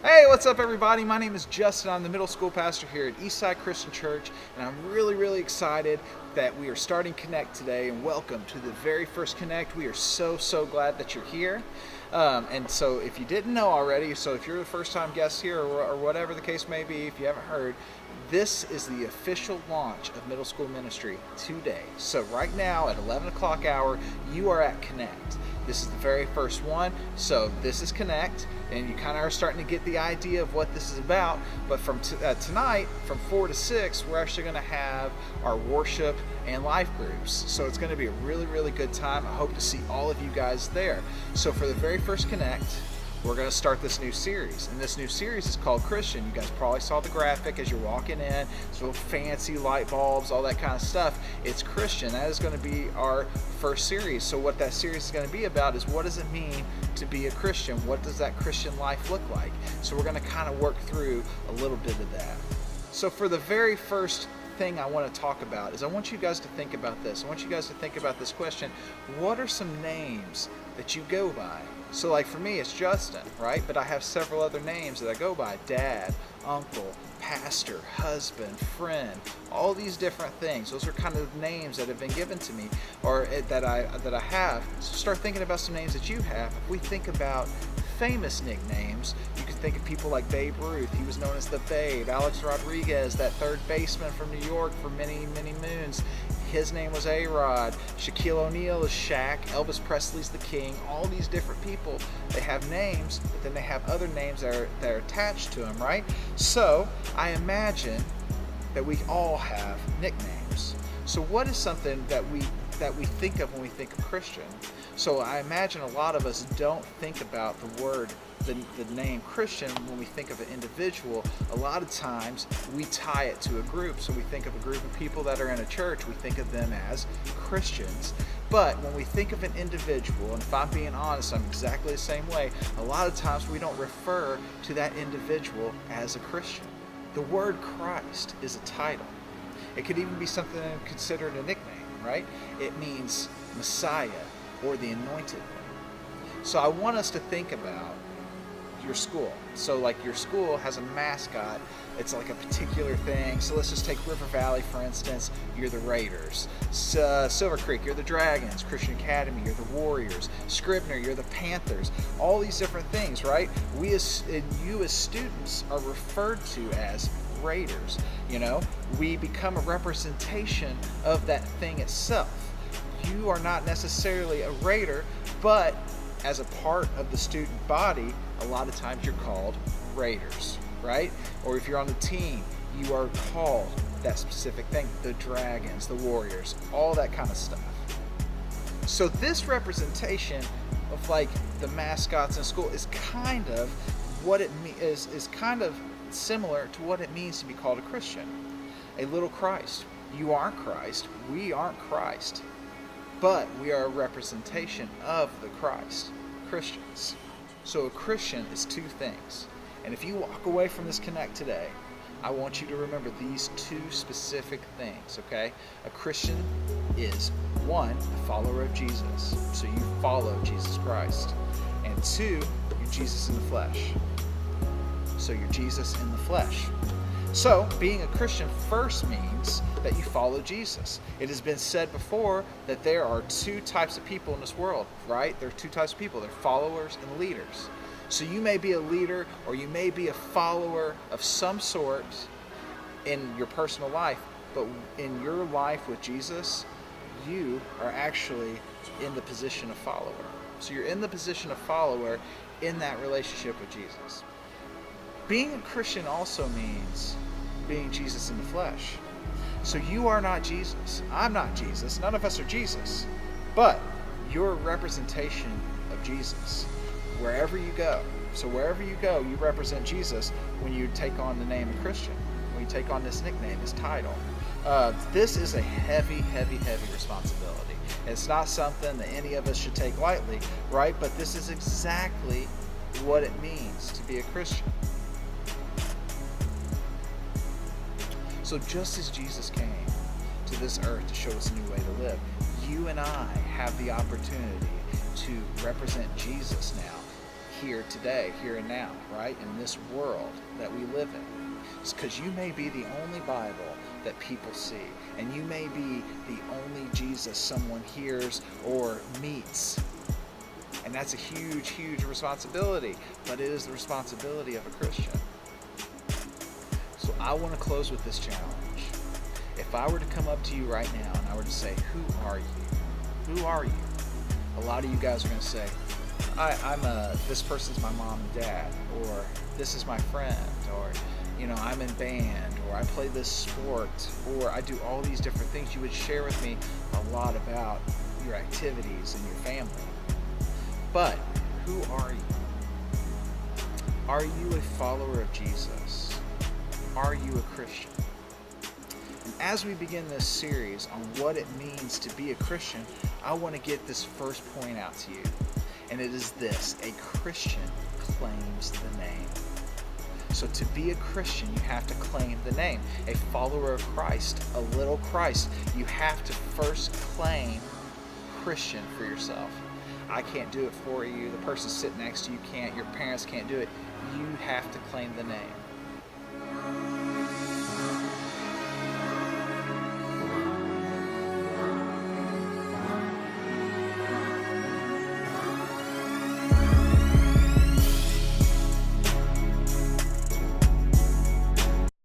Hey, what's up, everybody? My name is Justin. I'm the middle school pastor here at Eastside Christian Church, and I'm really excited that we are starting Connect today. And welcome to the very first Connect. We are so glad that you're here. And so, if you didn't know already, so if you're the first-time guest here, or whatever the case may be, if you haven't heard, this is the official launch of middle school ministry today. So right now at 11 o'clock hour, you are at Connect. This is the very first one. So this is Connect, and you kind of are starting to get the idea of what this is about. But from tonight, from 4 to 6, we're actually going to have our worship and life groups. So it's going to be a really good time. I hope to see all of you guys there. So for the very first Connect, we're going to start this new series, and this new series is called Christian. You guys probably saw the graphic as you're walking in. It's little fancy light bulbs, all that kind of stuff. It's Christian. That is going to be our first series. So what that series is going to be about is, what does it mean to be a Christian? What does that Christian life look like? So we're going to kind of work through a little bit of that. So for the very first thing I want to talk about is, I want you guys to think about this. I want you guys to think about this question: what are some names that you go by? So like for me, it's Justin, right? But I have several other names that I go by: dad, uncle, pastor, husband, friend, all these different things. Those are kind of names that have been given to me, or that I have. So start thinking about some names that you have. If we think about famous nicknames, you can think of people like Babe Ruth. He was known as the Babe. Alex Rodriguez, that third baseman from New York for many moons, his name was A-Rod. Shaquille O'Neal is Shaq. Elvis Presley's the King. All these different people, they have names, but then they have other names that are attached to them, right? So I imagine that we all have nicknames. So what is something that we think of when we think of Christian? So I imagine a lot of us don't think about the name Christian when we think of an individual. A lot of times we tie it to a group. So we think of a group of people that are in a church, we think of them as Christians. But when we think of an individual, and if I'm being honest, I'm exactly the same way, a lot of times we don't refer to that individual as a Christian. The word Christ is a title. It could even be something considered a nickname, right? It means Messiah or the anointed one. So I want us to think about your school. So like your school has a mascot. It's like a particular thing. So let's just take River Valley, for instance. You're the Raiders. Silver Creek, you're the Dragons. Christian Academy, you're the Warriors. Scribner, you're the Panthers. All these different things, right? You as students are referred to as Raiders. You know, we become a representation of that thing itself. You are not necessarily a Raider, but as a part of the student body, a lot of times you're called Raiders, right? Or if you're on the team, you are called that specific thing: the Dragons, the Warriors, all that kind of stuff. So this representation of like the mascots in school is kind of what it is kind of similar to what it means to be called a Christian. A little Christ. You aren't Christ. We aren't Christ. But we are a representation of the Christ, Christians. So a Christian is two things. And if you walk away from this Connect today, I want you to remember these two specific things, okay? A Christian is, one, a follower of Jesus. So you follow Jesus Christ. And two, you're Jesus in the flesh. So you're Jesus in the flesh. So, being a Christian first means that you follow Jesus. It has been said before that there are two types of people in this world, right? There are two types of people. They're followers and leaders. So you may be a leader, or you may be a follower of some sort in your personal life, but in your life with Jesus, you are actually in the position of follower. So you're in the position of follower in that relationship with Jesus. Being a Christian also means being Jesus in the flesh. So you are not Jesus. I'm not Jesus. None of us are Jesus. But you're a representation of Jesus wherever you go. So wherever you go, you represent Jesus when you take on the name of Christian, when you take on this nickname, this title. This is a heavy responsibility. It's not something that any of us should take lightly, right? But this is exactly what it means to be a Christian. So just as Jesus came to this earth to show us a new way to live, you and I have the opportunity to represent Jesus now here today, here and now, right? In this world that we live in. It's because you may be the only Bible that people see, and you may be the only Jesus someone hears or meets. And that's a huge, huge responsibility, but it is the responsibility of a Christian. So I want to close with this challenge. If I were to come up to you right now and I were to say, who are you? Who are you? A lot of you guys are going to say, this person's my mom and dad, or this is my friend, or, I'm in band, or I play this sport, or I do all these different things. You would share with me a lot about your activities and your family. But who are you? Are you a follower of Jesus? Are you a Christian? And as we begin this series on what it means to be a Christian, I want to get this first point out to you. And it is this: a Christian claims the name. So to be a Christian, you have to claim the name. A follower of Christ, a little Christ, you have to first claim Christian for yourself. I can't do it for you. The person sitting next to you can't. Your parents can't do it. You have to claim the name.